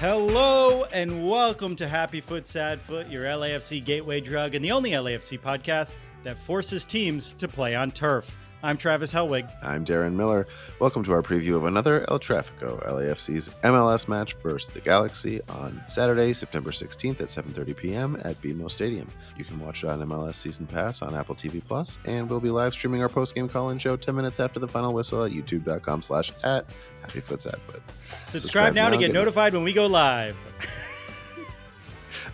Hello and welcome to Happy Foot, Sad Foot, your LAFC gateway drug and the only LAFC podcast that forces teams to play on turf. I'm Travis Hellwig. I'm Darren Miller. Welcome to our preview of another El Tráfico, LAFC's MLS match versus the Galaxy on Saturday, September 16th at 7:30 p.m. at BMO Stadium. You can watch it on MLS Season Pass on Apple TV Plus, and we'll be live streaming our post-game call-in show 10 minutes after the final whistle at youtube.com/@HappyFootSadFoot. Subscribe now to get notified when we go live.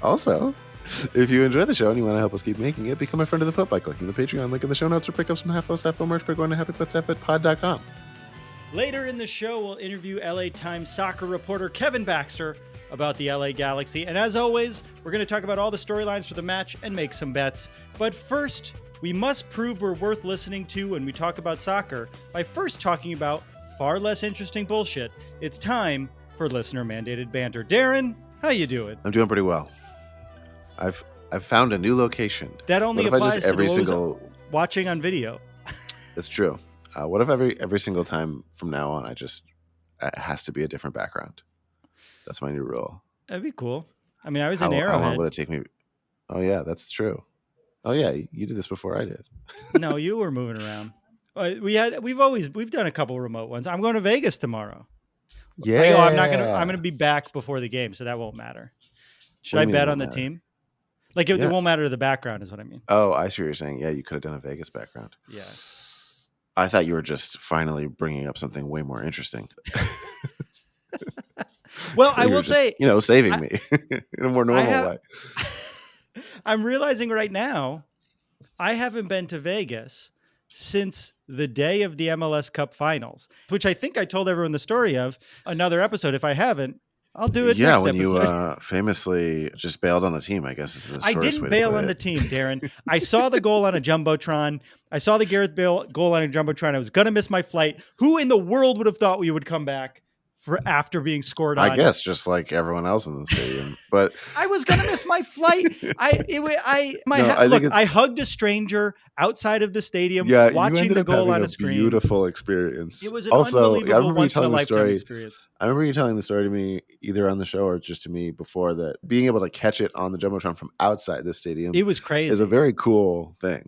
Also, if you enjoy the show and you want to help us keep making it, become a friend of the foot by clicking the Patreon link in the show notes or pick up some HappyFoot merch by going to HappyFootSadFootPod.com. Later in the show, we'll interview LA Times soccer reporter Kevin Baxter about the LA Galaxy. And as always, we're going to talk about all the storylines for the match and make some bets. But first, we must prove we're worth listening to when we talk about soccer by first talking about far less interesting bullshit. It's time for listener-mandated banter. Darren, how you doing? I'm doing pretty well. I've found a new location. That only applies to every those single watching on video. It's true. What if every single time from now on, it has to be a different background? That's my new rule. That'd be cool. I mean, I was in How Arrowhead. long would it take me? Oh yeah, that's true. Oh yeah, you did this before I did. No, you were moving around. We've done a couple remote ones. I'm going to Vegas tomorrow. Yeah, I'm gonna be back before the game, so that won't matter. Should I bet on the team? Like it won't matter to the background, is what I mean. Oh, I see what you're saying. Yeah, you could have done a Vegas background. Yeah. I thought you were just finally bringing up something way more interesting. Well, I will say, saving me in a more normal way. I'm realizing right now, I haven't been to Vegas since the day of the MLS Cup Finals, which I think I told everyone the story of another episode. If I haven't, I'll do it. Yeah, next when episode. You famously just bailed on the team, I guess is the I shortest didn't way to bail put on it. the team, Darren. I saw the goal on a Jumbotron. I saw the Gareth Bale goal on a Jumbotron. I was going to miss my flight. Who in the world would have thought we would come back for after being scored on? I guess just like everyone else in the stadium. But I was going to miss my flight. I hugged a stranger outside of the stadium watching the goal on a screen. Beautiful experience. It was an unbelievable once-in-a-lifetime experience. I remember you telling the story to me either on the show or just to me before that being able to catch it on the Jumbotron from outside the stadium. It was crazy. Is a very cool thing.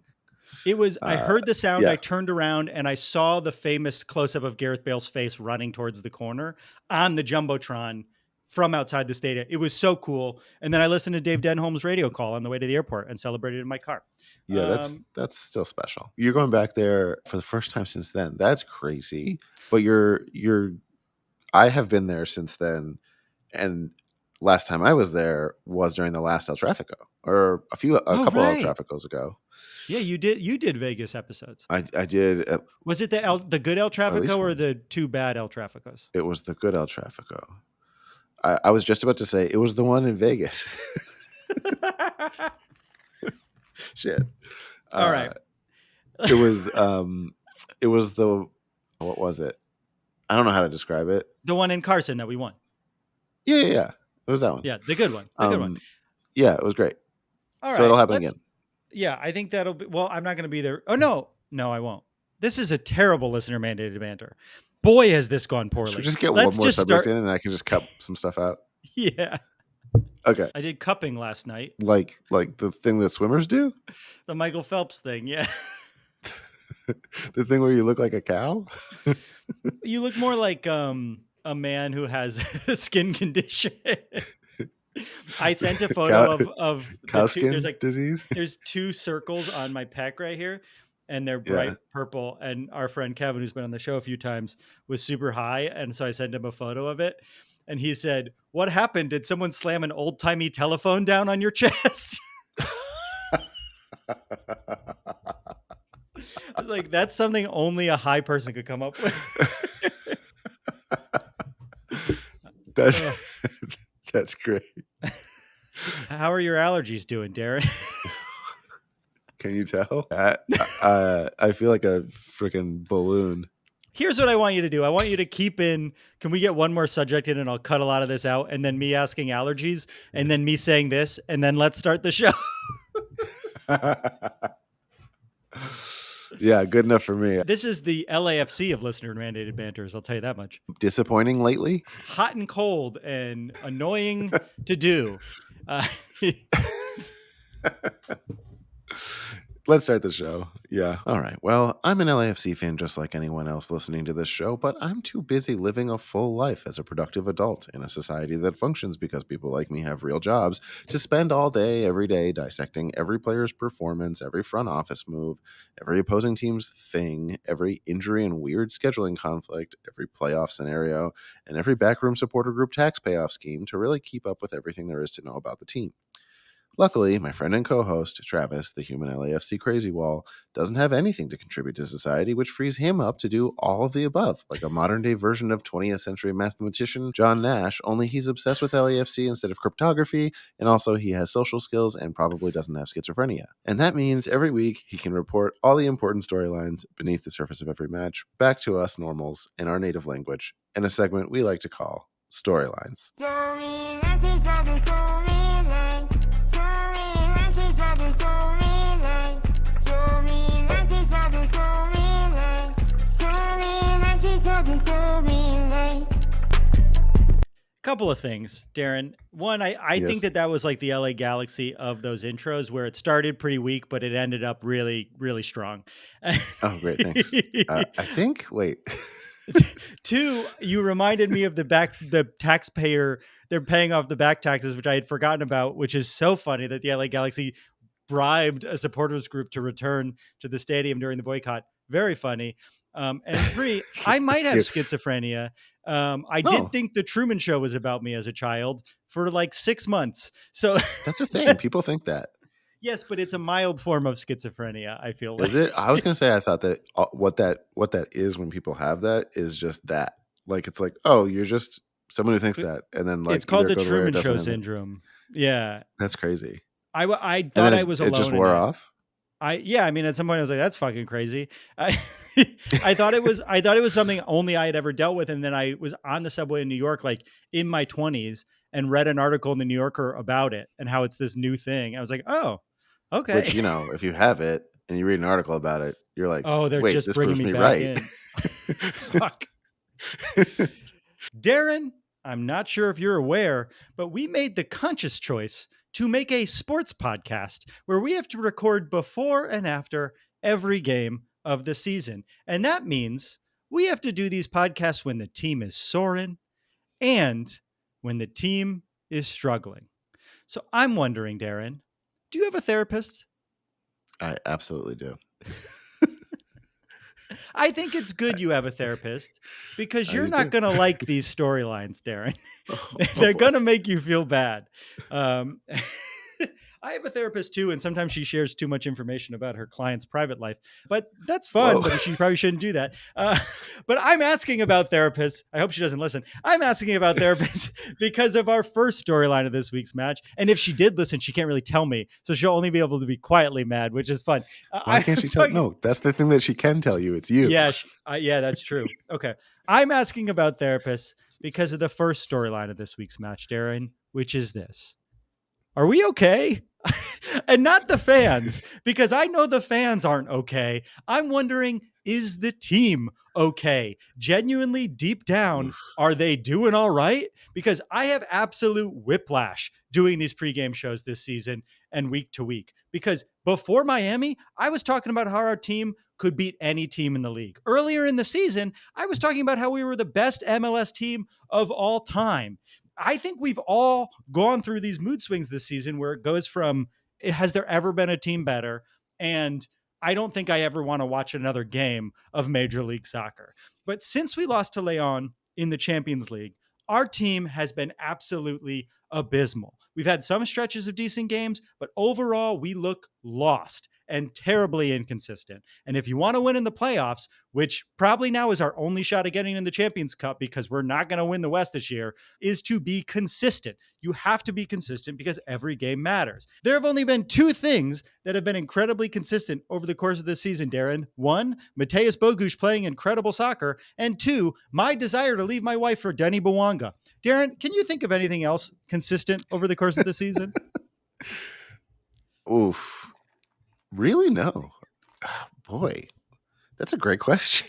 It was. I heard the sound. I turned around and I saw the famous close-up of Gareth Bale's face running towards the corner on the Jumbotron from outside the stadium. It was so cool. And then I listened to Dave Denholm's radio call on the way to the airport and celebrated in my car. Yeah, that's still special. You're going back there for the first time since then. That's crazy. But I have been there since then, and last time I was there was during the last El Tráfico, or a couple El Tráficos ago. Yeah, you did Vegas episodes. I did. Was it the good El Tráfico or the two bad El Tráficos? It was the good El Tráfico. I was just about to say it was the one in Vegas. Shit. All right. It was the, what was it? I don't know how to describe it. The one in Carson that we won. Yeah. It was that one. Yeah, the good one. The good one. Yeah, it was great. All right. So it'll happen again. Yeah, I think that'll be, well, I'm not going to be there. Oh, no, I won't. This is a terrible listener mandated banter. Boy, has this gone poorly. Should we just get one more subject in and I can just cut some stuff out? Yeah. Okay. I did cupping last night. Like the thing that swimmers do? The Michael Phelps thing, yeah. The thing where you look like a cow? You look more like a man who has a skin condition. I sent a photo of cow skin disease. There's two circles on my pec right here, and they're bright purple. And our friend Kevin, who's been on the show a few times, was super high, and so I sent him a photo of it. And he said, "What happened? Did someone slam an old-timey telephone down on your chest?" Like, that's something only a high person could come up with. That's great. How are your allergies doing, Darren? Can you tell? I feel like a freaking balloon. Here's what I want you to do. I want you to keep in, can we get one more subject in and I'll cut a lot of this out, and then me asking allergies and then me saying this, and then let's start the show. Yeah, good enough for me. This is the LAFC of listener mandated banters. I'll tell you that much. Disappointing lately? Hot and cold and annoying to do. Let's start the show. Yeah. All right. Well, I'm an LAFC fan just like anyone else listening to this show, but I'm too busy living a full life as a productive adult in a society that functions because people like me have real jobs to spend all day, every day, dissecting every player's performance, every front office move, every opposing team's thing, every injury and weird scheduling conflict, every playoff scenario, and every backroom supporter group tax payoff scheme to really keep up with everything there is to know about the team. Luckily, my friend and co-host, Travis, the human LAFC crazy wall, doesn't have anything to contribute to society, which frees him up to do all of the above, like a modern-day version of 20th century mathematician John Nash, only he's obsessed with LAFC instead of cryptography, and also he has social skills and probably doesn't have schizophrenia. And that means every week he can report all the important storylines beneath the surface of every match back to us normals in our native language, in a segment we like to call Storylines. Couple of things, Darren. One, I Yes. think that was like the LA Galaxy of those intros where it started pretty weak, but it ended up really, really strong. Oh, great. Thanks. I think, wait. Two, you reminded me of the taxpayer, they're paying off the back taxes, which I had forgotten about, which is so funny that the LA Galaxy bribed a supporters group to return to the stadium during the boycott. Very funny. And three, I might have schizophrenia. I did think the Truman Show was about me as a child for like 6 months. So that's a thing. People think that. Yes, but it's a mild form of schizophrenia, I feel like. Is it? I was going to say, I thought that what that is when people have that is just that. Like, it's like, oh, you're just someone who thinks that. And then like, it's called the Truman Show syndrome. Yeah. That's crazy. I thought I was alone. It just wore off. I at some point I was like, that's fucking crazy. I thought it was something only I had ever dealt with. And then I was on the subway in New York, like in my 20s, and read an article in the New Yorker about it and how it's this new thing. I was like, oh, okay. Which, if you have it and you read an article about it, you're like, oh, they're wait, just this bringing proves me back right. in. Fuck. Darren, I'm not sure if you're aware, but we made the conscious choice to make a sports podcast where we have to record before and after every game of the season. And that means we have to do these podcasts when the team is soaring and when the team is struggling. So I'm wondering, Darren, do you have a therapist? I absolutely do. I think it's good you have a therapist because you're not going to like these storylines, Darren. They're going to make you feel bad. I have a therapist too, and sometimes she shares too much information about her client's private life, but that's fun. Whoa. But she probably shouldn't do that. But I'm asking about therapists. I hope she doesn't listen. I'm asking about therapists because of our first storyline of this week's match. And if she did listen, she can't really tell me. So she'll only be able to be quietly mad, which is fun. Why can't she tell? No, that's the thing that she can tell you. It's you. Yeah, yeah, that's true. Okay. I'm asking about therapists because of the first storyline of this week's match, Darren, which is this. Are we okay? And not the fans, because I know the fans aren't okay. I'm wondering, is the team okay? Genuinely, deep down, are they doing all right? Because I have absolute whiplash doing these pregame shows this season and week to week. Because before Miami, I was talking about how our team could beat any team in the league. Earlier in the season, I was talking about how we were the best MLS team of all time. I think we've all gone through these mood swings this season where it goes from, has there ever been a team better? And I don't think I ever want to watch another game of Major League Soccer. But since we lost to Leon in the Champions League, our team has been absolutely abysmal. We've had some stretches of decent games, but overall we look lost and terribly inconsistent. And if you want to win in the playoffs, which probably now is our only shot at getting in the Champions Cup because we're not going to win the West this year, is to be consistent. You have to be consistent because every game matters. There have only been two things that have been incredibly consistent over the course of this season, Darren. One, Mateus Bogusz playing incredible soccer. And two, my desire to leave my wife for Denny Bwanga. Darren, can you think of anything else consistent over the course of the season? Oof. Really? No. Boy. That's a great question.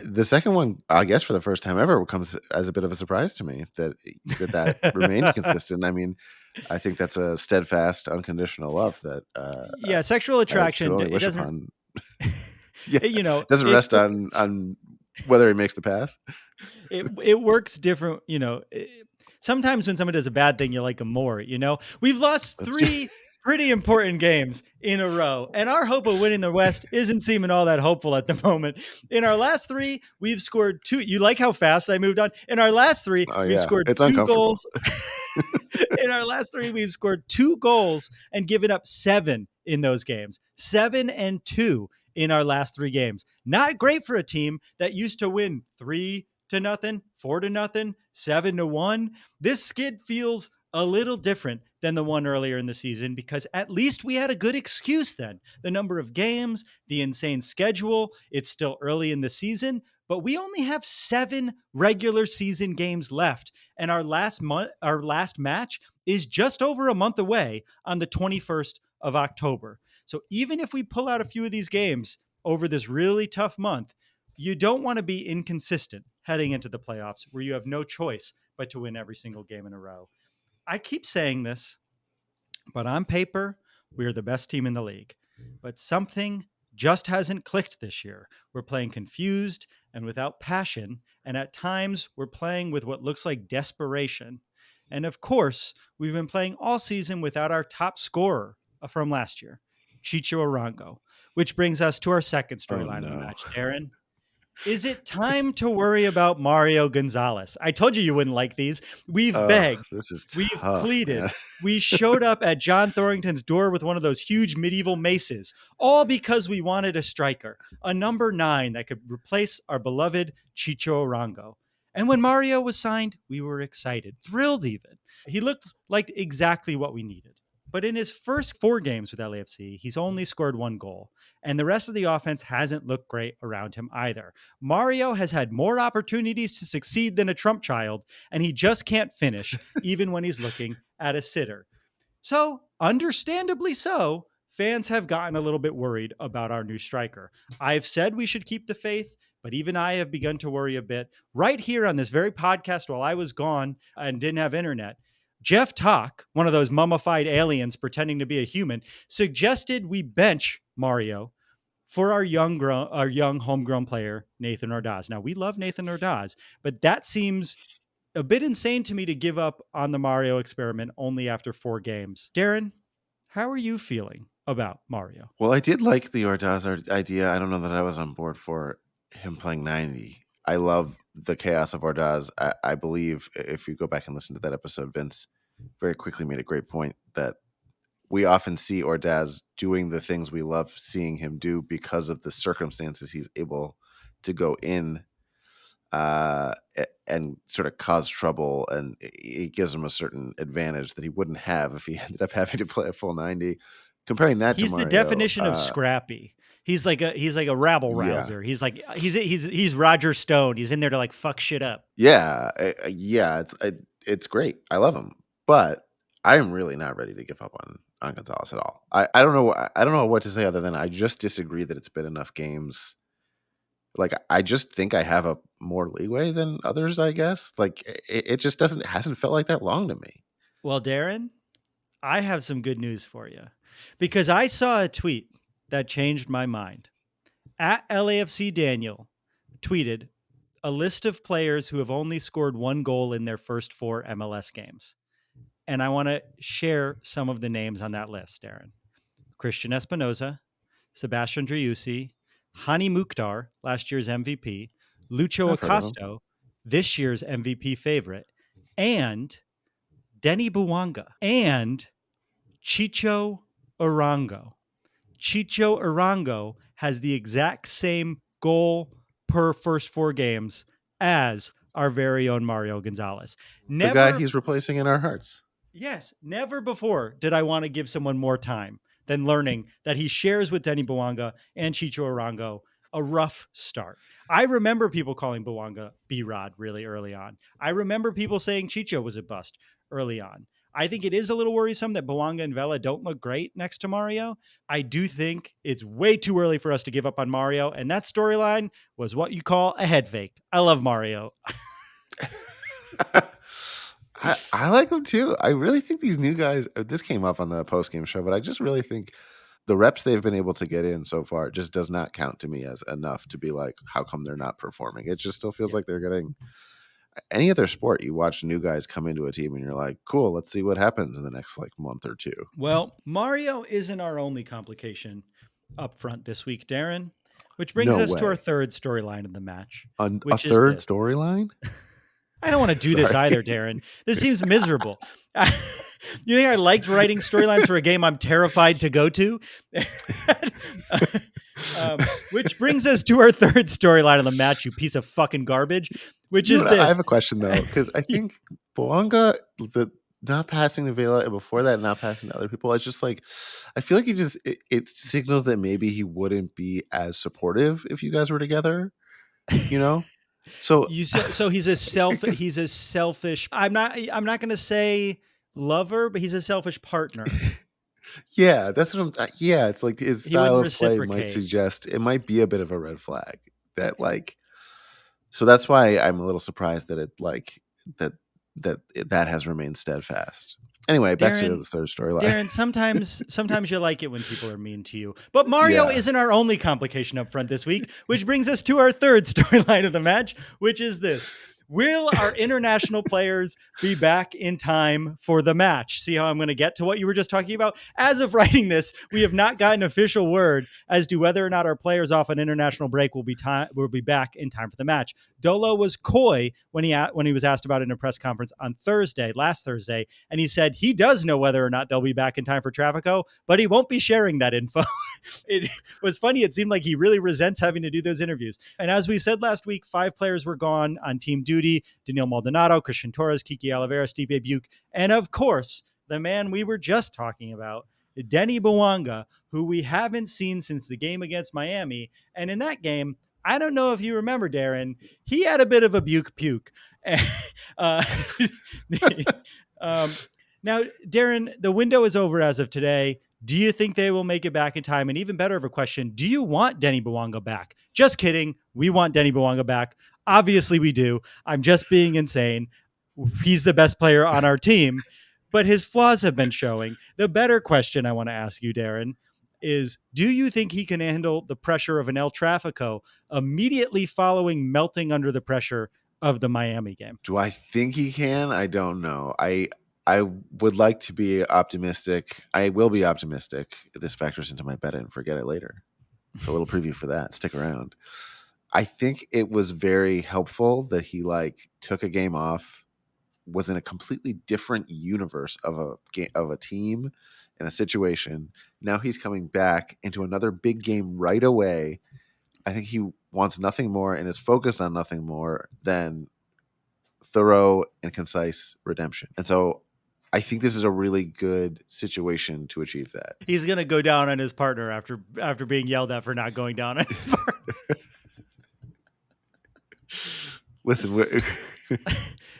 The second one, I guess for the first time ever, comes as a bit of a surprise to me that remains consistent. I mean, I think that's a steadfast, unconditional love that Yeah, sexual I could attraction, only it wish doesn't, upon. Yeah, it doesn't rest works. on whether he makes the pass. It works different, sometimes when someone does a bad thing, you like them more, We've lost That's true. 3 pretty important games in a row, and our hope of winning the West isn't seeming all that hopeful at the moment. In our last 3, we've scored 2. You like how fast I moved on? In our last 3, Oh we've yeah, scored it's 2 uncomfortable. goals. In our last 3, we've scored 2 goals and given up 7 in those games. 7 and 2 in our last 3 games. Not great for a team that used to win 3-0, 4-0, 7-1. This skid feels a little different than the one earlier in the season because at least we had a good excuse then. The number of games, the insane schedule, it's still early in the season, but we only have 7 regular season games left, and our last match is just over a month away on the 21st of October. So even if we pull out a few of these games over this really tough month, you don't want to be inconsistent heading into the playoffs where you have no choice but to win every single game in a row. I keep saying this, but on paper, we're the best team in the league. But something just hasn't clicked this year. We're playing confused and without passion, and at times we're playing with what looks like desperation. And of course, we've been playing all season without our top scorer from last year, Chicho Arango, which brings us to our second Oh storyline of the no. match, Darren. Is it time to worry about Mario Gonzalez? I told you wouldn't like these. We've Oh, begged, this is we've tough, man. pleaded, we showed up at John Thorrington's door with one of those huge medieval maces, all because we wanted a striker, a number 9 that could replace our beloved Chicho Arango. And when Mario was signed, we were excited, thrilled even. He looked like exactly what we needed. But in his first 4 games with LAFC, he's only scored 1 goal, and the rest of the offense hasn't looked great around him either. Mario has had more opportunities to succeed than a Trump child, and he just can't finish, even when he's looking at a sitter. So, understandably so, fans have gotten a little bit worried about our new striker. I've said we should keep the faith, but even I have begun to worry a bit. Right here on this very podcast while I was gone and didn't have internet, Jeff Talk, one of those mummified aliens pretending to be a human, suggested we bench Mario for our young homegrown player, Nathan Ordaz. Now, we love Nathan Ordaz, but that seems a bit insane to me to give up on the Mario experiment only after 4 games. Darren, how are you feeling about Mario? Well, I did like the Ordaz idea. I don't know that I was on board for him playing 90. I love the chaos of Ordaz. I believe if you go back and listen to that episode, Vince very quickly made a great point that we often see Ordaz doing the things we love seeing him do because of the circumstances he's able to go in and sort of cause trouble, and it gives him a certain advantage that he wouldn't have if he ended up having to play a full 90. Comparing that to He's the Mario, definition of scrappy. He's like a rabble yeah, rouser. He's Roger Stone. He's in there to like fuck shit up. yeah, it's great. I love him, but I'm really not ready to give up on Gonzalez at all. I don't know. I don't know what to say other than I just disagree that it's been enough games. Like, I just think I have a more leeway than others, I guess. Like, it just hasn't felt like that long to me. Well, Darren, I have some good news for you because I saw a tweet that changed my mind. At LAFC Daniel tweeted a list of players who have only scored 1 goal in their first 4 MLS games. And I want to share some of the names on that list, Darren. Christian Espinoza, Sebastian Driussi, Hani Mukhtar, last year's MVP, Lucho I've heard of him. Acosto, this year's MVP favorite, and Denny Buwanga, and Chicho Arango. Chicho Arango has the exact same goal per first 4 games as our very own Mario Gonzalez. The guy Never he's replacing in our hearts. Yes, never before did I want to give someone more time than learning that he shares with Denny Bouanga and Chicho Arango a rough start. I remember people calling Bouanga B-Rod really early on. I remember people saying Chicho was a bust early on. I think it is a little worrisome that Bouanga and Vela don't look great next to Mario. I do think it's way too early for us to give up on Mario, and that storyline was what you call a head fake. I love Mario. I like him too. I really think these new guys, this came up on the post-game show, but I just really think the reps they've been able to get in so far just does not count to me as enough to be like, how come they're not performing? It just still feels like they're getting any other sport. You watch new guys come into a team and you're like, cool, let's see what happens in the next like month or two. Well, Mario isn't our only complication up front this week, Darren, which brings us to our third storyline of the match. A third storyline? I don't want to do this either, Darren. This seems miserable. You think I liked writing storylines for a game I'm terrified to go to? Which brings us to our third storyline of the match, you piece of fucking garbage, which is this. I have a question, though, because I think Bouanga, not passing to Vela, and before that, not passing to other people, it's just like, I feel like it signals that maybe he wouldn't be as supportive if you guys were together, you know? So he's a selfish. I'm not going to say lover, but he's a selfish partner. Yeah, that's what I'm. Yeah, it's like his style of play might suggest it might be a bit of a red flag. That like, so that's why I'm a little surprised that it like that has remained steadfast. Anyway, back to the third storyline. Darren, sometimes you like it when people are mean to you. But Mario isn't our only complication up front this week, which brings us to our third storyline of the match, which is this. Will our international players be back in time for the match? See how I'm going to get to what you were just talking about? As of writing this, we have not gotten official word as to whether or not our players off an international break will be back in time for the match. Dolo was coy when he was asked about it in a press conference on last Thursday, and he said he does know whether or not they'll be back in time for Tráfico, but he won't be sharing that info. It was funny. It seemed like he really resents having to do those interviews. And as we said last week, 5 players were gone on team duty: Daniel Maldonado, Christian Torres, Kiki Oliveira, Stipe Buke, and of course, the man we were just talking about, Denny Bouanga, who we haven't seen since the game against Miami. And in that game, I don't know if you remember, Darren, he had a bit of a puke. Now, Darren, the window is over as of today. Do you think they will make it back in time? And even better of a question, do you want Denny Bouanga back? Just kidding. We want Denny Bouanga back. Obviously we do. I'm just being insane. He's the best player on our team, but his flaws have been showing. The better question I want to ask you, Darren, is do you think he can handle the pressure of an El Tráfico immediately following melting under the pressure of the Miami game? Do I think he can? I don't know. I would like to be optimistic. I will be optimistic if this factors into my bet and forget it later. It's a little preview for that. Stick around. I think it was very helpful that he like took a game off, was in a completely different universe of a team and a situation. Now he's coming back into another big game right away. I think he wants nothing more and is focused on nothing more than thorough and concise redemption. And so I think this is a really good situation to achieve that. He's going to go down on his partner after being yelled at for not going down on his partner. Listen,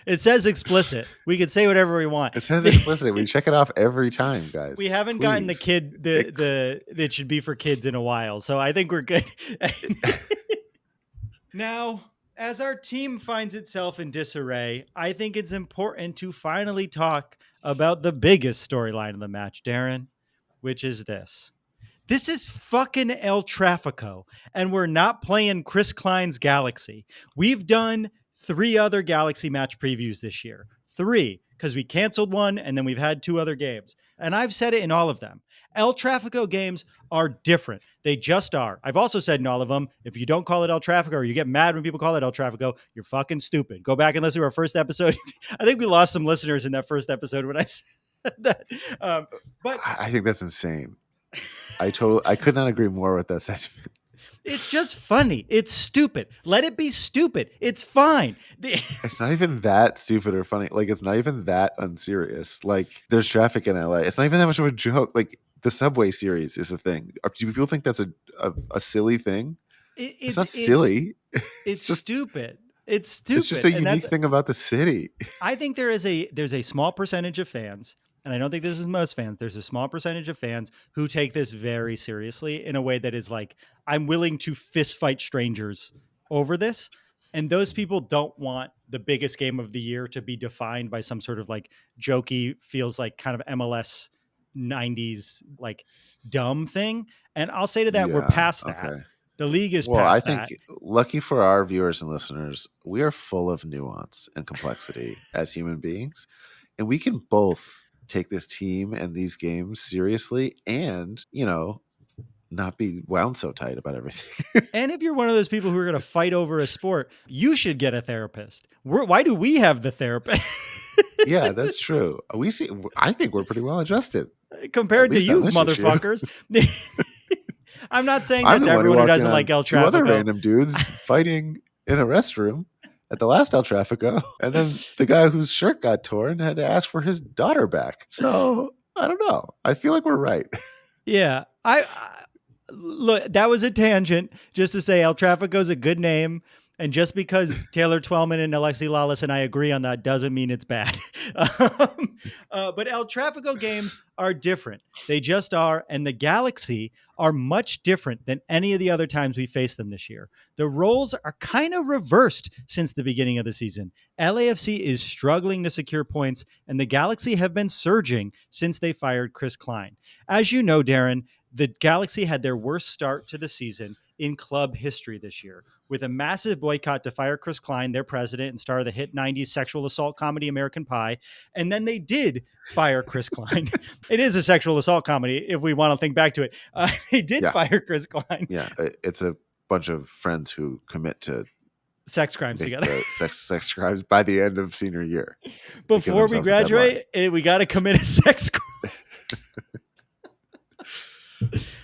it says explicit. We can say whatever we want. It says explicit. We check it off every time, guys. We haven't gotten the kid that should be for kids in a while, so I think we're good. Now, as our team finds itself in disarray, I think it's important to finally talk about the biggest storyline of the match, Darren, which is this. This is fucking El Tráfico, and we're not playing Chris Klein's Galaxy. We've done 3 other Galaxy match previews this year. 3, because we canceled one, and then we've had 2 other games. And I've said it in all of them. El Tráfico games are different. They just are. I've also said in all of them, if you don't call it El Tráfico or you get mad when people call it El Tráfico, you're fucking stupid. Go back and listen to our first episode. I think we lost some listeners in that first episode when I said that. But I think that's insane. I could not agree more with that sentiment. It's just funny. It's stupid. Let it be stupid. It's fine. It's not even that stupid or funny. Like, it's not even that unserious. Like, there's traffic in LA. It's not even that much of a joke. Like, the Subway series is a thing. Do people think that's a silly thing? It's not silly. It's just stupid. It's It's just stupid. a And unique thing about the city. I think there's a small percentage of fans, and I don't think this is most fans. There's a small percentage of fans who take this very seriously in a way that is like, I'm willing to fist fight strangers over this. And those people don't want the biggest game of the year to be defined by some sort of like jokey, feels like kind of MLS 90s like dumb thing. And I'll say to that, we're Yeah. past that. Okay. The league is Well, I past think that. lucky for our viewers and listeners, we are full of nuance and complexity as human beings, and we can both take this team and these games seriously and, not be wound so tight about everything. And if you're one of those people who are going to fight over a sport, you should get a therapist. Why do we have the therapist? Yeah, that's true. I think we're pretty well adjusted, at Compared to least on you, this issue. motherfuckers. I'm not saying I'm that's the one who everyone who walked in doesn't like on El two other Trafico. random dudes fighting in a restroom at the last El Trafico, and then the guy whose shirt got torn had to ask for his daughter back. So I don't know. I feel like we're right. Yeah. Look, that was a tangent just to say El Trafico is a good name. And just because Taylor Twellman and Alexi Lawless and I agree on that doesn't mean it's bad. But El Trafico games are different. They just are. And the Galaxy are much different than any of the other times we faced them this year. The roles are kind of reversed since the beginning of the season. LAFC is struggling to secure points, and the Galaxy have been surging since they fired Chris Klein. As you know, Darren, the Galaxy had their worst start to the season in club history this year, with a massive boycott to fire Chris Klein, their president and star of the hit 90s sexual assault comedy American Pie. And then they did fire Chris Klein. It is a sexual assault comedy, if we want to think back to it. They did fire Chris Klein. Yeah, it's a bunch of friends who commit to sex crimes together. sex crimes by the end of senior year. Before we graduate, we got to commit a sex crime.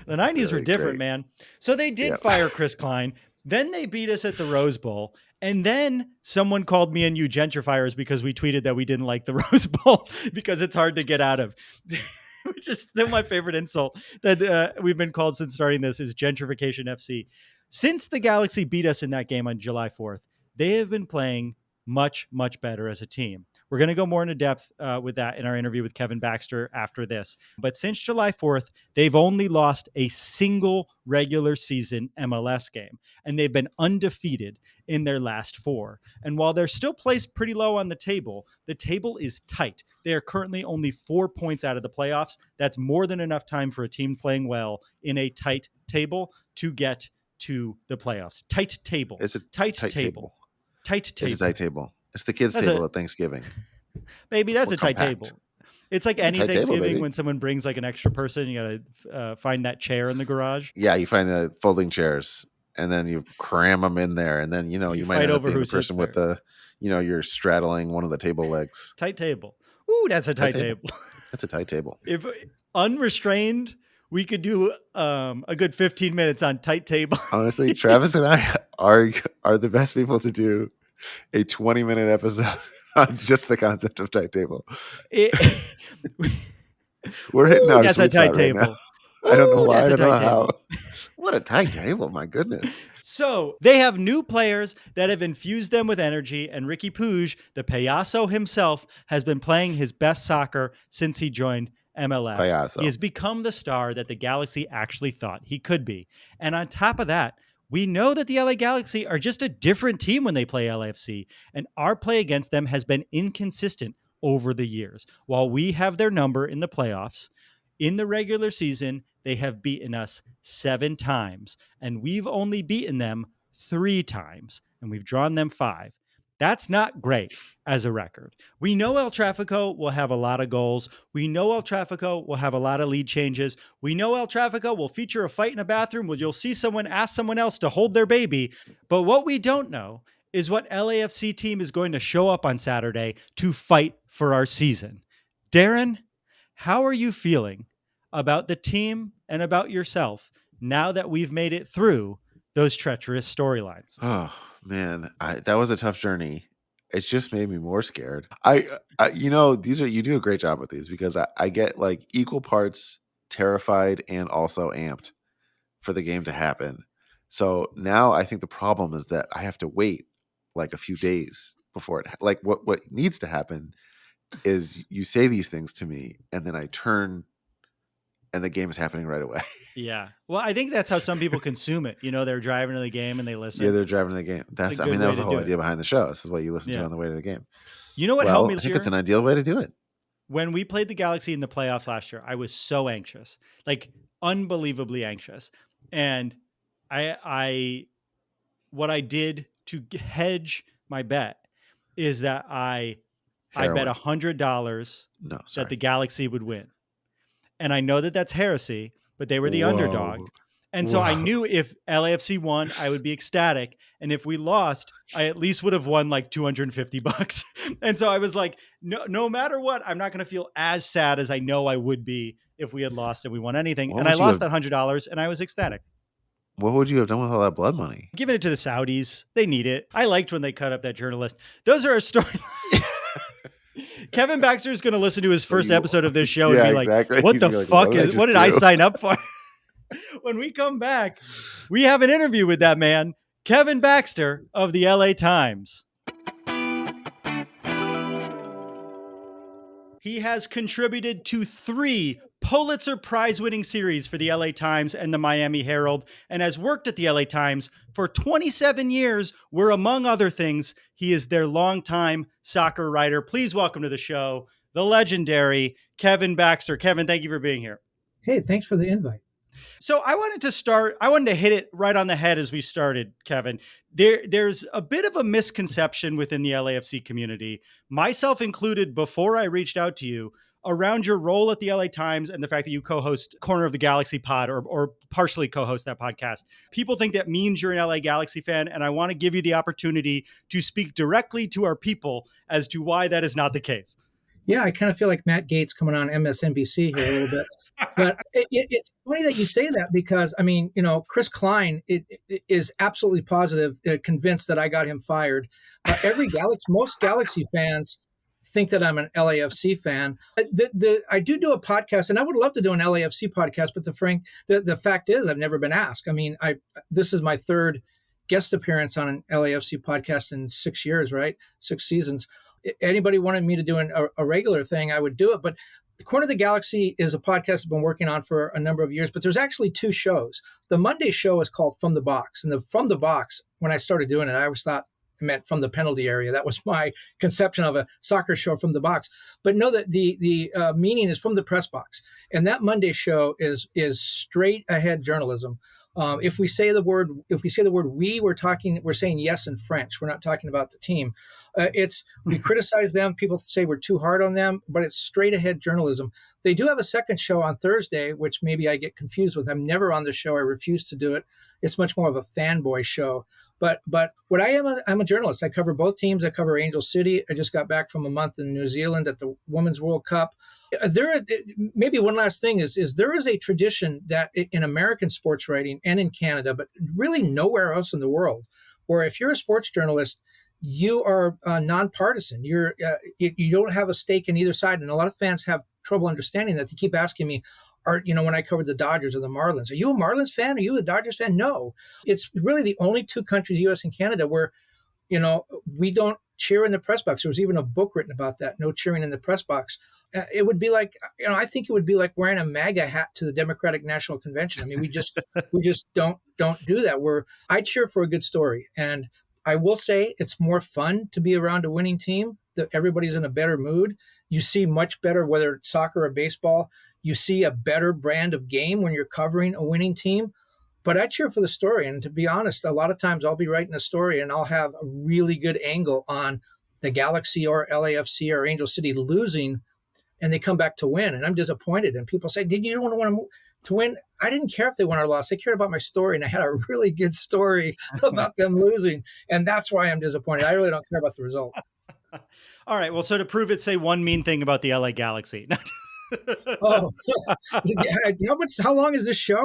The 90s really were different, man. So they did fire Chris Klein. Then they beat us at the Rose Bowl. And then someone called me and you gentrifiers because we tweeted that we didn't like the Rose Bowl because it's hard to get out of. Which is still my favorite insult that we've been called since starting this is gentrification FC. Since the Galaxy beat us in that game on July 4th, they have been playing much, much better as a team. We're going to go more into depth with that in our interview with Kevin Baxter after this. But since July 4th, they've only lost a single regular season MLS game, and they've been undefeated in their last 4. And while they're still placed pretty low on the table is tight. They are currently only 4 points out of the playoffs. That's more than enough time for a team playing well in a tight table to get to the playoffs. Tight table. It's a tight table. Tight table. It's a tight table. It's the kids' table at Thanksgiving. Baby, that's a tight table. It's like any Thanksgiving table, when someone brings like an extra person, you got to find that chair in the garage. Yeah, you find the folding chairs and then you cram them in there. And then, you might end up being the person with the, you're straddling one of the table legs. Tight table. Ooh, that's a tight table. That's a tight table. If unrestrained, we could do a good 15 minutes on tight table. Honestly, Travis and I are the best people to do a 20-minute episode on just the concept of tight table. We're hitting our that's a tight table. Right now. I don't know why. I don't know how. What a tight table. My goodness. So they have new players that have infused them with energy, and Ricky Puig, the Payaso himself, has been playing his best soccer since he joined MLS. Payaso. He has become the star that the Galaxy actually thought he could be. And on top of that, we know that the LA Galaxy are just a different team when they play LAFC, and our play against them has been inconsistent over the years. While we have their number in the playoffs, in the regular season, they have beaten us 7 times, and we've only beaten them 3 times, and we've drawn them 5. That's not great as a record. We know El Trafico will have a lot of goals. We know El Trafico will have a lot of lead changes. We know El Trafico will feature a fight in a bathroom where you'll see someone ask someone else to hold their baby. But what we don't know is what LAFC team is going to show up on Saturday to fight for our season. Darren, how are you feeling about the team and about yourself now that we've made it through those treacherous storylines? Oh, man, that was a tough journey. It's just made me more scared. You do a great job with these because I get like equal parts terrified and also amped for the game to happen. So now I think the problem is that I have to wait like a few days before it. Like what needs to happen is you say these things to me, and then I turn, and the game is happening right away. Yeah. Well, I think that's how some people consume it. They're driving to the game and they listen. Yeah, they're driving the game. It's a I mean, good that way was the to whole do idea it. behind the show. This is what you listen to Yeah. on the way to the game. You know what helped me I this think year? it's an ideal way to do it. When we played the Galaxy in the playoffs last year, I was so anxious, like unbelievably anxious. And what I did to hedge my bet is that I bet Heroin. $100 No, that sorry. the Galaxy would win. And I know that that's heresy, but they were the Whoa. underdog. And so I knew if LAFC won, I would be ecstatic. And if we lost, I at least would have won like $250. And so I was like, no matter what, I'm not going to feel as sad as I know I would be if we had lost and we won anything. What And I would you lost have- that $100 and I was ecstatic. What would you have done with all that blood money? Giving it to the Saudis. They need it. I liked when they cut up that journalist. Those are our stories. Kevin Baxter is going to listen to his first episode of this show and be like, exactly. what He's the gonna be like, fuck what did I do?" sign up for? When we come back, we have an interview with that man, Kevin Baxter of the LA Times. He has contributed to 3 Pulitzer Prize winning series for the LA Times and the Miami Herald, and has worked at the LA Times for 27 years, where, among other things, he is their longtime soccer writer. Please welcome to the show, the legendary Kevin Baxter. Kevin, thank you for being here. Hey, thanks for the invite. So I wanted to hit it right on the head as we started, Kevin. There's a bit of a misconception within the LAFC community, myself included, before I reached out to you, around your role at the LA Times and the fact that you co-host Corner of the Galaxy pod or partially co-host that podcast. People think that means you're an LA Galaxy fan, and I want to give you the opportunity to speak directly to our people as to why that is not the case. Yeah, I kind of feel like Matt Gaetz coming on MSNBC here a little bit. But it's funny that you say that because, I mean, Chris Klein it is absolutely positive, convinced that I got him fired. Most Galaxy fans think that I'm an LAFC fan. I do a podcast, and I would love to do an LAFC podcast, but the fact is I've never been asked. I mean, this is my 3rd guest appearance on an LAFC podcast in 6 years, right? 6 seasons. Anybody wanted me to do a regular thing, I would do it. But Corner of the Galaxy is a podcast I've been working on for a number of years, but there's actually 2 shows. The Monday show is called From the Box. And From the Box, when I started doing it, I always thought it meant from the penalty area. That was my conception of a soccer show, from the box. But know that the meaning is from the press box. And that Monday show is straight ahead journalism. If we say the word we're saying yes in French. We're not talking about the team. We criticize them. People say we're too hard on them, but it's straight ahead journalism. They do have a second show on Thursday, which maybe I get confused with. I'm never on the show. I refuse to do it. It's much more of a fanboy show. But what I'm a journalist. I cover both teams. I cover Angel City. I just got back from a month in New Zealand at the Women's World Cup. Maybe one last thing is there is a tradition that in American sports writing and in Canada, but really nowhere else in the world, where if you're a sports journalist, you are nonpartisan. You don't have a stake in either side, and a lot of fans have trouble understanding that. They keep asking me, when I covered the Dodgers or the Marlins, are you a Marlins fan? Are you a Dodgers fan? No. It's really the only 2 countries, U.S. and Canada, where, we don't cheer in the press box. There was even a book written about that, no cheering in the press box. It would be like, I think it would be like wearing a MAGA hat to the Democratic National Convention. I mean, we just don't do that. I cheer for a good story. And I will say it's more fun to be around a winning team. That everybody's in a better mood. You see much better, whether it's soccer or baseball. You see a better brand of game when you're covering a winning team. But I cheer for the story. And to be honest, a lot of times I'll be writing a story and I'll have a really good angle on the Galaxy or LAFC or Angel City losing, and they come back to win. And I'm disappointed. And people say, "Did you don't want to win?" I didn't care if they won or lost. I cared about my story. And I had a really good story about them losing. And that's why I'm disappointed. I really don't care about the result. All right. Well, so to prove it, say one mean thing about the LA Galaxy. Oh, how long is this show?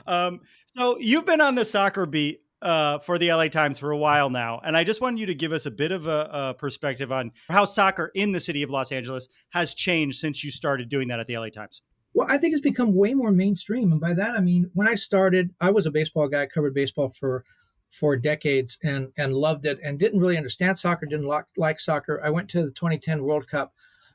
So you've been on the soccer beat for the LA Times for a while now. And I just want you to give us a bit of a perspective on how soccer in the city of Los Angeles has changed since you started doing that at the LA Times. Well, I think it's become way more mainstream. And by that, I mean, when I started, I was a baseball guy. I covered baseball for for decades and loved it and didn't really understand soccer, didn't like soccer. I went to the 2010 World Cup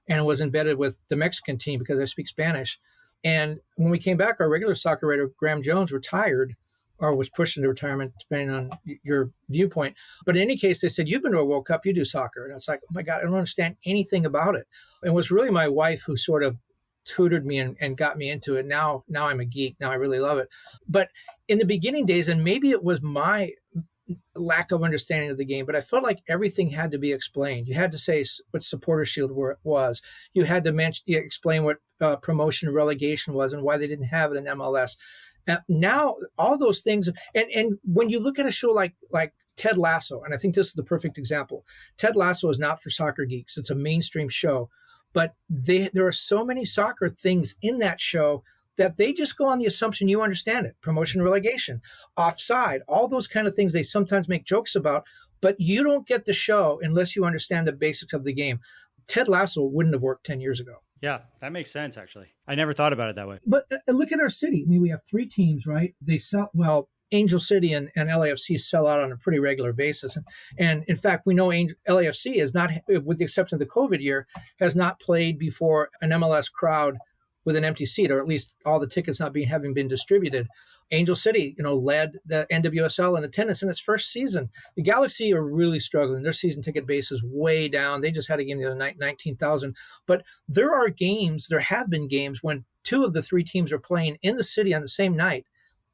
and was embedded with the Mexican team because I speak Spanish. And when we came back, our regular soccer writer, Graham Jones, retired or was pushed into retirement, depending on your viewpoint. But in any case, they said, you've been to a World Cup, you do soccer. And I was like, oh my God, I don't understand anything about it. And it was really my wife who sort of tutored me and got me into it. Now I'm a geek. Now I really love it. But in the beginning days, and maybe it was my lack of understanding of the game, but I felt like everything had to be explained. You had to say what supporter shield was. You had to explain what promotion and relegation was and why they didn't have it in MLS. Now, all those things, and when you look at a show like Ted Lasso, and I think this is the perfect example. Ted Lasso is not for soccer geeks. It's a mainstream show, but there are so many soccer things in that show that they just go on the assumption you understand it. Promotion, relegation, offside, all those kind of things they sometimes make jokes about, but you don't get the show unless you understand the basics of the game. Ted Lasso wouldn't have worked 10 years ago. Yeah, that makes sense, actually. I never thought about it that way. But look at our city. I mean, we have three teams, right? They sell, well, Angel City and LAFC sell out on a pretty regular basis. And in fact, we know LAFC is not, with the exception of the COVID year, has not played before an MLS crowd with an empty seat, or at least all the tickets not having been distributed. Angel City, led the NWSL in attendance in its first season. The Galaxy are really struggling. Their season ticket base is way down. They just had a game the other night, 19,000. But there have been games when two of the three teams are playing in the city on the same night,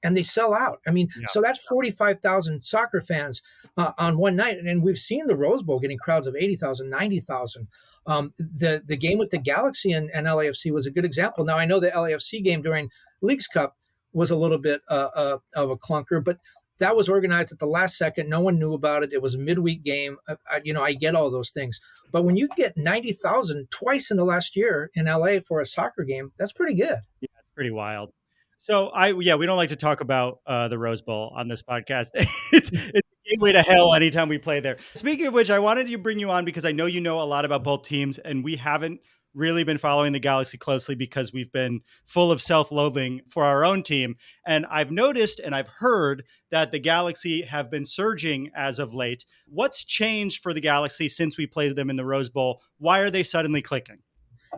and they sell out. I mean, So that's 45,000 soccer fans on one night. And we've seen the Rose Bowl getting crowds of 80,000, 90,000. The game with the Galaxy and LAFC was a good example. Now, I know the LAFC game during Leagues Cup was a little bit of a clunker, but that was organized at the last second. No one knew about it. It was a midweek game. I get all those things. But when you get 90,000 twice in the last year in LA for a soccer game, that's pretty good. Yeah, it's pretty wild. So we don't like to talk about the Rose Bowl on this podcast. It's a gateway to hell anytime we play there. Speaking of which, I wanted to bring you on because I know you know a lot about both teams, and we haven't really been following the Galaxy closely because we've been full of self-loathing for our own team. And I've noticed and I've heard that the Galaxy have been surging as of late. What's changed for the Galaxy since we played them in the Rose Bowl? Why are they suddenly clicking?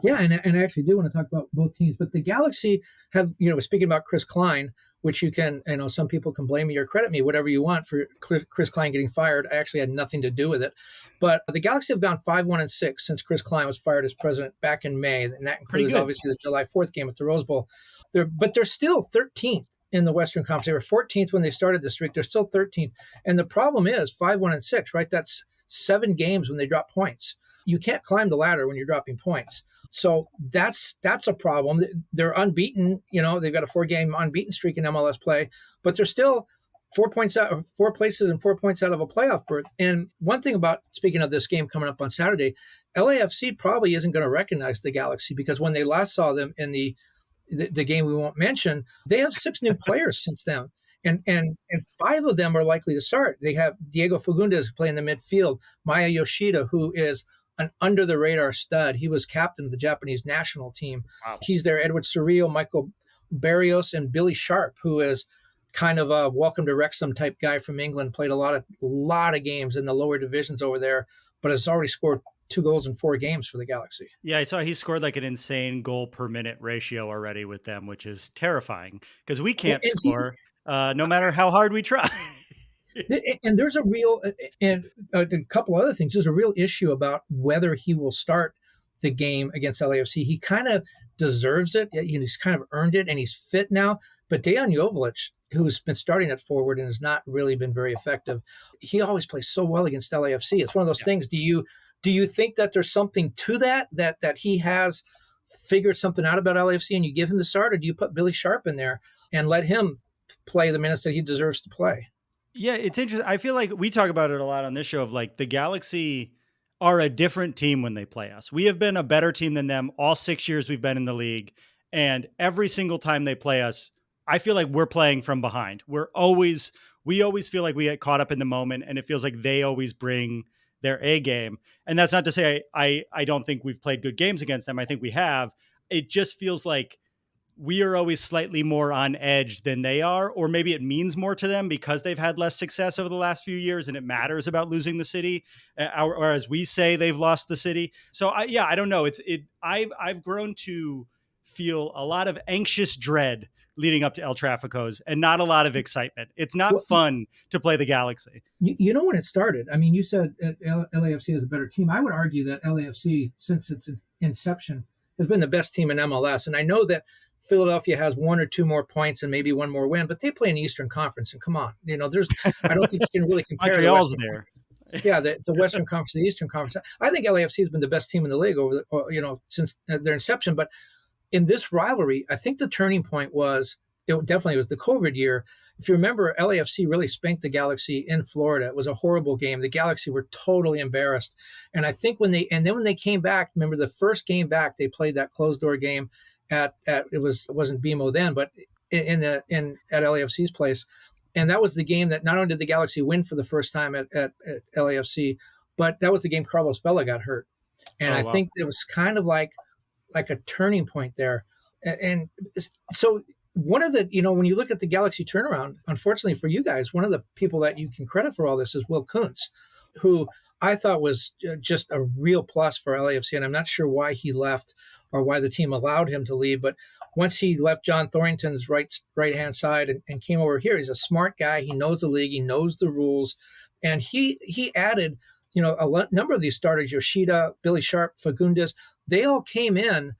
Yeah, and I actually do want to talk about both teams. But the Galaxy have, speaking about Chris Klein, which you can, some people can blame me or credit me, whatever you want for Chris Klein getting fired. I actually had nothing to do with it. But the Galaxy have gone 5-1-6 since Chris Klein was fired as president back in May. And that includes obviously the July 4th game at the Rose Bowl. But they're still 13th in the Western Conference. They were 14th when they started this streak. They're still 13th. And the problem is 5-1-6, right? That's 7 games when they drop points. You can't climb the ladder when you're dropping points. So that's a problem. They're unbeaten. They've got a 4-game unbeaten streak in MLS play, but they're still 4 places and 4 points out of a playoff berth. And one thing about, speaking of this game coming up on Saturday, LAFC probably isn't going to recognize the Galaxy because when they last saw them in the game we won't mention, they have 6 new players since then. And 5 of them are likely to start. They have Diego Fagundes playing the midfield, Maya Yoshida, who is an under-the-radar stud. He was captain of the Japanese national team. Wow. He's there. Edward Surreal, Michael Barrios, and Billy Sharp, who is kind of a welcome to Wrexham type guy from England, played a lot of games in the lower divisions over there, but has already scored 2 goals in 4 games for the Galaxy. Yeah, I saw he scored like an insane goal per minute ratio already with them, which is terrifying because we can't score no matter how hard we try. And there's a couple other things. There's a real issue about whether he will start the game against LAFC. He kind of deserves it. He's kind of earned it, and he's fit now. But Dejan Joveljic, who's been starting at forward and has not really been very effective, he always plays so well against LAFC. It's one of those things. Do you think that there's something to that he has figured something out about LAFC and you give him the start, or do you put Billy Sharp in there and let him play the minutes that he deserves to play? Yeah, it's interesting. I feel like we talk about it a lot on this show of like the Galaxy are a different team when they play us. We have been a better team than them all 6 years we've been in the league. And every single time they play us, I feel like we're playing from behind. We always feel like we get caught up in the moment, and it feels like they always bring their A game. And that's not to say I don't think we've played good games against them. I think we have. It just feels like we are always slightly more on edge than they are, or maybe it means more to them because they've had less success over the last few years and it matters about losing the city, or as we say, they've lost the city. So I don't know. I've grown to feel a lot of anxious dread leading up to El Traficos and not a lot of excitement. It's not Well, fun to play the Galaxy. you know when it started. I mean, you said LAFC is a better team. I would argue that LAFC, since its inception, has been the best team in MLS. And I know that Philadelphia has one or two more points and maybe one more win, but they play in the Eastern Conference. And come on, I don't think you can really compare. Montreal's there. Yeah, the Western Conference, the Eastern Conference. I think LAFC has been the best team in the league since their inception. But in this rivalry, I think the turning point was it definitely was the COVID year. If you remember, LAFC really spanked the Galaxy in Florida. It was a horrible game. The Galaxy were totally embarrassed. And I think when they came back, remember the first game back, they played that closed door game at it wasn't BMO then, but at LAFC's place. And that was the game that not only did the Galaxy win for the first time at LAFC, but that was the game Carlos Vela got hurt. And I think it was kind of like a turning point there. And so one of the, when you look at the Galaxy turnaround, unfortunately for you guys, one of the people that you can credit for all this is Will Kuntz, who I thought was just a real plus for LAFC. And I'm not sure why he left or why the team allowed him to leave. But once he left John Thornton's right-hand side and came over here, he's a smart guy. He knows the league. He knows the rules. And he added, a number of these starters, Yoshida, Billy Sharp, Fagundes, they all came in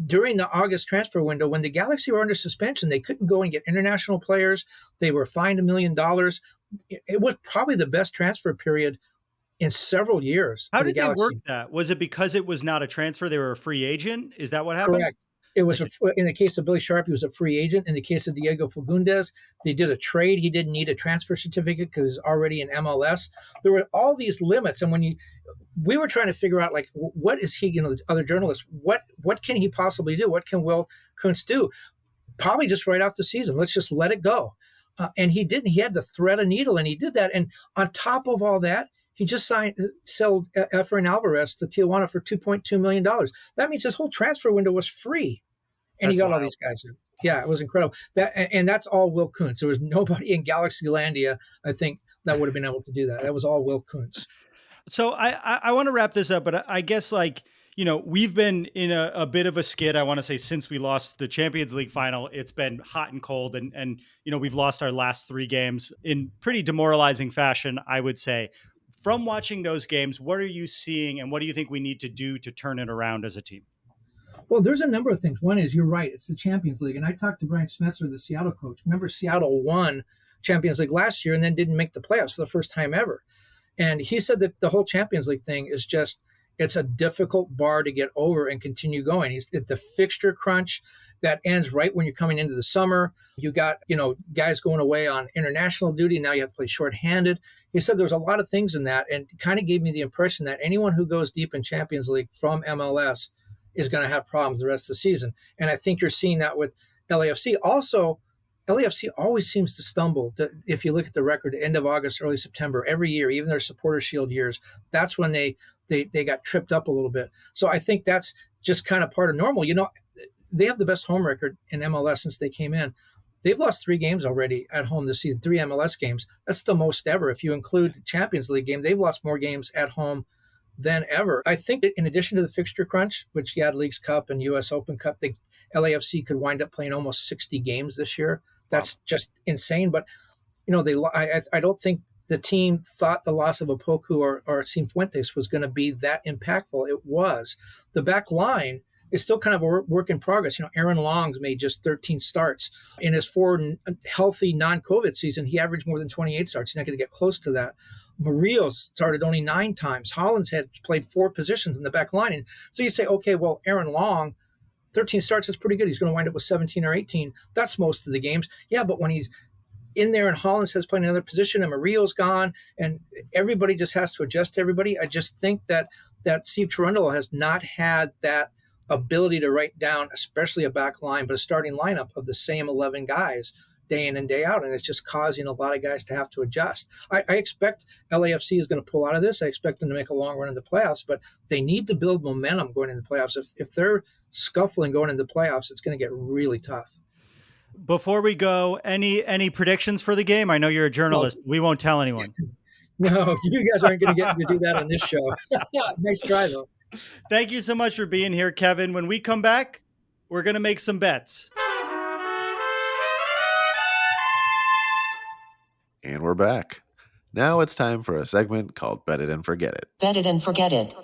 during the August transfer window when the Galaxy were under suspension. They couldn't go and get international players. They were fined $1 million. It was probably the best transfer period in several years. How did they work that? Was it because it was not a transfer? They were a free agent? Is that what happened? Correct. It was in the case of Billy Sharp, he was a free agent. In the case of Diego Fagundes, they did a trade. He didn't need a transfer certificate because he was already in MLS. There were all these limits, and we were trying to figure out what is he? The other journalists, what can he possibly do? What can Will Kuntz do? Probably just right off the season. Let's just let it go. And he didn't. He had to thread a needle, and he did that. And on top of all that, he just sold Efrain Alvarez to Tijuana for $2.2 million. That means his whole transfer window was free. And he got all these guys in. Yeah, it was incredible. That's all Will Kuntz. There was nobody in Galaxylandia, I think, that would have been able to do that. That was all Will Kuntz. So I want to wrap this up, but I guess we've been in a bit of a skid, I want to say, since we lost the Champions League final. It's been hot and cold, and we've lost our last 3 games in pretty demoralizing fashion, I would say. From watching those games, what are you seeing and what do you think we need to do to turn it around as a team? Well, there's a number of things. One is, you're right, it's the Champions League. And I talked to Brian Smetzer, the Seattle coach. Remember, Seattle won Champions League last year and then didn't make the playoffs for the first time ever. And he said that the whole Champions League thing is it's a difficult bar to get over and continue going. The fixture crunch that ends right when you're coming into the summer. You got, guys going away on international duty. Now you have to play shorthanded. He said there's a lot of things in that, and kind of gave me the impression that anyone who goes deep in Champions League from MLS is going to have problems the rest of the season. And I think you're seeing that with LAFC. Also, LAFC always seems to stumble. If you look at the record, end of August, early September, every year, even their Supporter Shield years, that's when they got tripped up a little bit. So I think that's just kind of part of normal. They have the best home record in MLS since they came in. They've lost 3 games already at home this season, 3 MLS games. That's the most ever. If you include the Champions League game, they've lost more games at home than ever. I think that in addition to the fixture crunch, which you had Leagues Cup and US Open Cup, the LAFC could wind up playing almost 60 games this year. That's just insane. But, I don't think the team thought the loss of Opoku or Cifuentes was going to be that impactful. It was. The back line is still kind of a work in progress. Aaron Long's made just 13 starts. In his 4 healthy non-COVID season, he averaged more than 28 starts. He's not going to get close to that. Murillo's started only 9 times. Hollins had played 4 positions in the back line. And so you say, okay, well, Aaron Long, 13 starts is pretty good. He's going to wind up with 17 or 18. That's most of the games. Yeah, but when he's in there and Hollins has played another position and Murillo's gone and everybody just has to adjust to everybody, I just think that Steve Cherundolo has not had that ability to write down, especially a back line, but a starting lineup of the same 11 guys day in and day out, and it's just causing a lot of guys to have to adjust. I expect LAFC is going to pull out of this. I expect them to make a long run in the playoffs, but they need to build momentum going into the playoffs. If they're scuffling going into the playoffs, it's going to get really tough. Before we go, any predictions for the game? I know you're a journalist. We won't tell anyone. No, you guys aren't going to get me to do that on this show. Nice try, though. Thank you so much for being here, Kevin. When we come back, we're going to make some bets. And we're back. Now it's time for a segment called Bet It and Forget It. Bet it and forget it.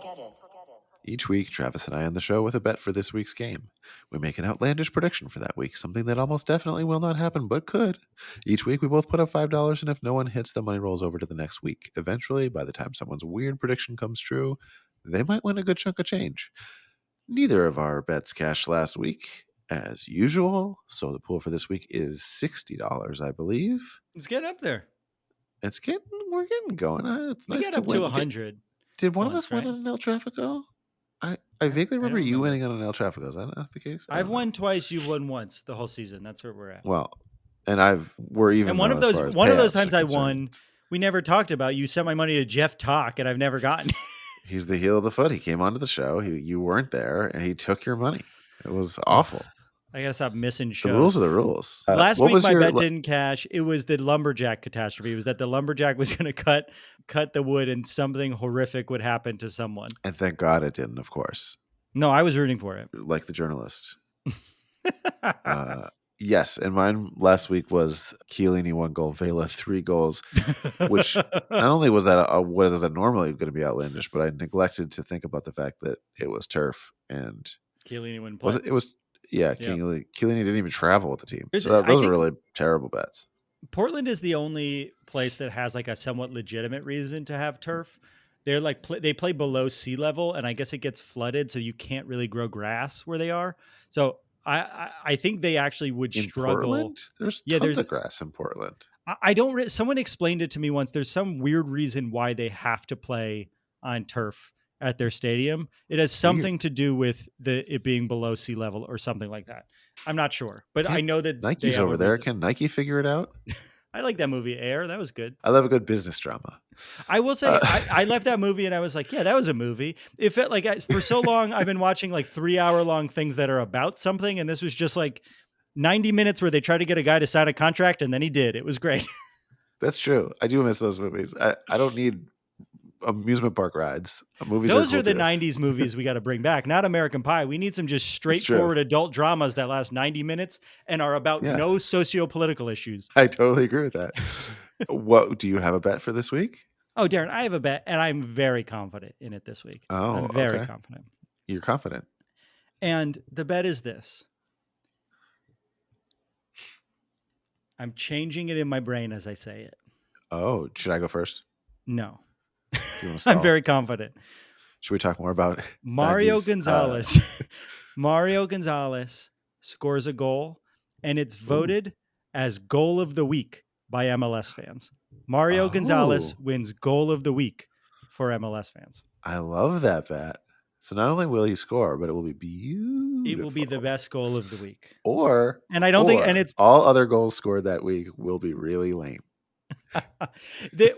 Each week, Travis and I on the show with a bet for this week's game. We make an outlandish prediction for that week, something that almost definitely will not happen, but could. Each week, we both put up $5, and if no one hits, the money rolls over to the next week. Eventually, by the time someone's weird prediction comes true, they might win a good chunk of change. Neither of our bets cashed last week, as usual, so the pool for this week is $60, I believe. Let's get up there. We're getting going. It's nice get to up win. to 100. Did one of once, us win right? on an El Tráfico? I vaguely remember don't you remember. winning on an El Tráfico. Is that not the case? I I've don't know. won twice. You've won once the whole season. That's where we're at. Well, and we're even. And one of though as those far as one of those payouts times are I concerned. won, we never talked about. You sent my money to Jeff Talk, and I've never gotten it. He's the heel of the foot. He came onto the show. You weren't there, and he took your money. It was awful. I gotta stop missing shows. The rules are the rules. Last what week was my your bet didn't cash. It was the lumberjack catastrophe. It was that the lumberjack was going to cut the wood and something horrific would happen to someone. And thank God it didn't, of course. No, I was rooting for it. Like the journalist. Yes, and mine last week was Chiellini 1 goal, Vela 3 goals, which not only was that what is that normally going to be outlandish, but I neglected to think about the fact that it was turf and Chiellini wouldn't play. Chiellini didn't even travel with the team. There's- So I those are think- really terrible bets. Portland is the only place that has like a somewhat legitimate reason to have turf. They're like they play below sea level, and I guess it gets flooded, so you can't really grow grass where they are. So I think they actually would In struggle. Portland? There's tons of grass in Portland. I don't. Someone explained it to me once. There's some weird reason why they have to play on turf at their stadium. It has something to do with it being below sea level or something like that. I'm not sure, but I know that Nike's they have over a there. reason. Can Nike figure it out? I like that movie Air. That was good. I love a good business drama. I will say I left that movie and I was like, yeah, that was a movie. It felt like for so long I've been watching like 3-hour long things that are about something, and this was just like 90 minutes where they tried to get a guy to sign a contract, and then he did. It was great. That's true. I do miss those movies. I don't need amusement park rides. Movies Those cool are the too. 90s movies we got to bring back, not American Pie. We need some just straightforward adult dramas that last 90 minutes and are about no socio-political issues. I totally agree with that. What do you have a bet for this week? Oh, Darren, I have a bet, and I'm very confident in it this week. Oh, I'm very okay. confident. You're confident. And the bet is this. I'm changing it in my brain as I say it. Oh, should I go first? No. Do you want to I'm stall? very confident. Should we talk more about Mario Nike's, Gonzalez. Mario Gonzalez scores a goal, and it's voted as goal of the week by MLS fans. Mario Gonzalez wins goal of the week for MLS fans. I love that bet. So not only will he score, but it will be beautiful. It will be the best goal of the week. And I don't think, and it's all other goals scored that week will be really lame.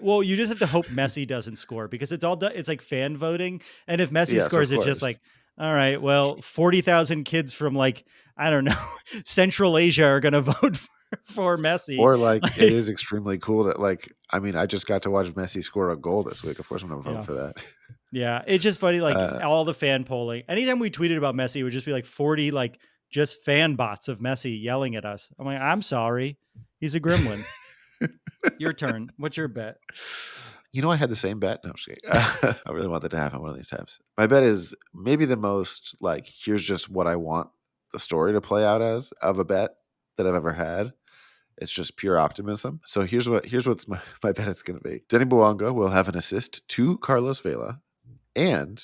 Well, you just have to hope Messi doesn't score, because it's like fan voting. And if Messi scores, it's just like, all right, well, 40,000 kids from like, I don't know, Central Asia are going to vote for Messi. Or like it is extremely cool to I just got to watch Messi score a goal this week. Of course I'm going to vote for that. Yeah. It's just funny. Like all the fan polling, anytime we tweeted about Messi, it would just be like 40, like just fan bots of Messi yelling at us. I'm like, I'm sorry. He's a gremlin. Your turn. What's your bet? You know, I had the same bet. No, I'm just kidding. I really want that to happen one of these times. My bet is maybe the most like, here's just what I want the story to play out as of a bet that I've ever had. It's just pure optimism. So here's what's my bet it's going to be. Denny Bouanga will have an assist to Carlos Vela, and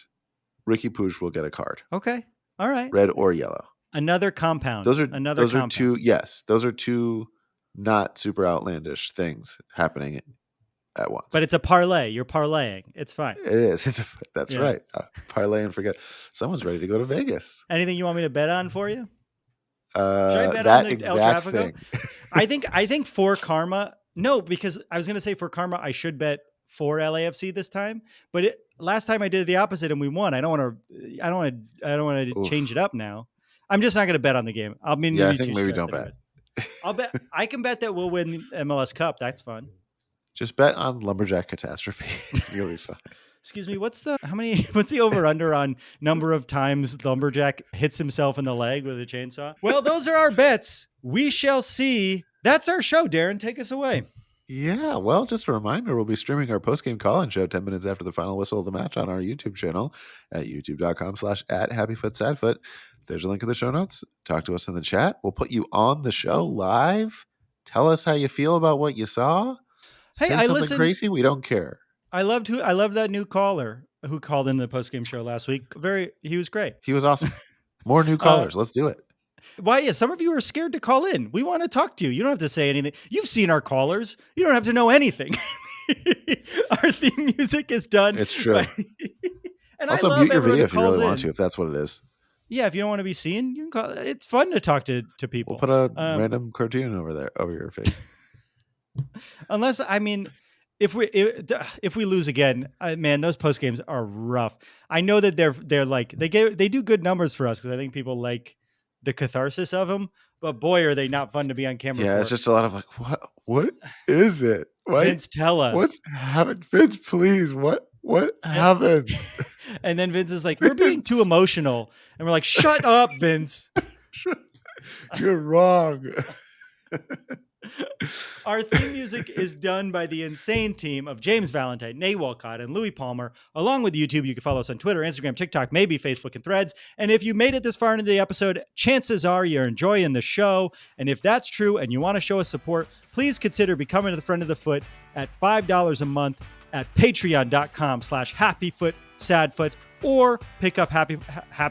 Ricky Puig will get a card. Okay. All right. Red or yellow. Another compound. Those are two. Yes, those are two not super outlandish things happening at once. But it's a parlay. You're parlaying. It's fine. It is. That's right. Parlay and forget. Someone's ready to go to Vegas. Anything you want me to bet on for you? Should I bet that on the El exact Tráfico? thing. I think for karma, no, because I was going to say for karma, I should bet for LAFC this time, but last time I did the opposite and we won. I don't want to Oof. change it up now. I'm just not going to bet on the game. I mean, Yeah, I think maybe don't bet. I'll bet. I can bet that we'll win the MLS Cup. That's fun. Just bet on Lumberjack Catastrophe. You'll be fine. Excuse me. What's the over under on number of times Lumberjack hits himself in the leg with a chainsaw? Well, those are our bets. We shall see. That's our show. Darren, take us away. Yeah, well, just a reminder, we'll be streaming our post-game call-in show 10 minutes after the final whistle of the match on our YouTube channel at youtube.com/@happyfootsadfoot. There's a link in the show notes. Talk to us in the chat. We'll put you on the show live. Tell us how you feel about what you saw. Hey, Say something crazy. We don't care. I loved that new caller who called in the post-game show last week. He was great. He was awesome. More new callers. Let's do it. Why? Yeah, some of you are scared to call in. We want to talk to you. You don't have to say anything. You've seen our callers. You don't have to know anything. Our theme music is done. It's true. And also, I love mute your video if you really in. want to, if that's what it is. Yeah, if you don't want to be seen, you can call. It's fun to talk to people. We'll put a random cartoon over your face. Unless, I mean, if we lose again, man, those post games are rough. I know that they're like they do good numbers for us because I think people like the catharsis of them. But boy, are they not fun to be on camera. Yeah, for. It's just a lot of like, what is it? Vince, tell us what's happened. Vince, please, what happened? And then Vince is like, "You're being too emotional," and we're like, "Shut up, Vince. You're wrong." Our theme music is done by the insane team of James Valentine, Nate Walcott, and Louis Palmer. Along with YouTube, you can follow us on Twitter, Instagram, TikTok, maybe Facebook and Threads. And if you made it this far into the episode, chances are you're enjoying the show. And if that's true and you want to show us support, please consider becoming a friend of the foot at $5 a month at patreon.com/happyfootsadfoot, or pick up Happy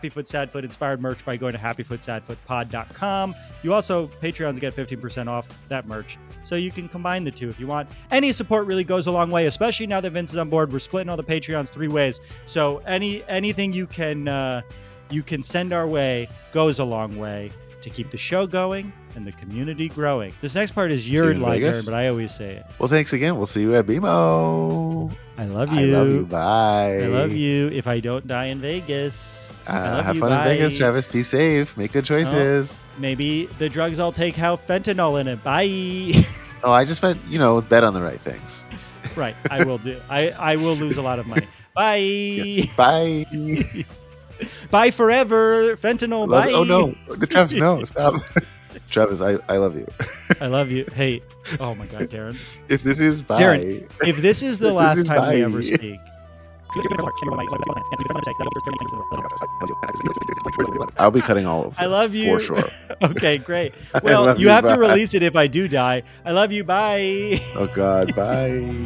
Foot Sad Foot inspired merch by going to happyfootsadfootpod.com. You also, Patreons get 15% off that merch. So you can combine the two if you want. Any support really goes a long way, especially now that Vince is on board. We're splitting all the Patreons 3 ways. So anything you can send our way goes a long way to keep the show going and the community growing. This next part is your line, Darren, but I always say it. Well, thanks again. We'll see you at BMO. I love you. I love you. Bye. I love you. If I don't die in Vegas. Have fun in Vegas, Travis. Be safe. Make good choices. Maybe the drugs I'll take have fentanyl in it. Bye. Oh, I just meant, bet on the right things. Right. I will do. I will lose a lot of money. Bye. Yeah. Bye. Bye forever. Fentanyl. Bye. Oh, no. Travis, no. Stop. Travis, I love you. I love you. Hey. Oh, my God, Darren. If this is bye. Darren, if this is the last time we ever speak. I'll be cutting all of this. I love you. For sure. Okay, great. Well, you have to release it if I do die. I love you. Bye. Oh, God. Bye.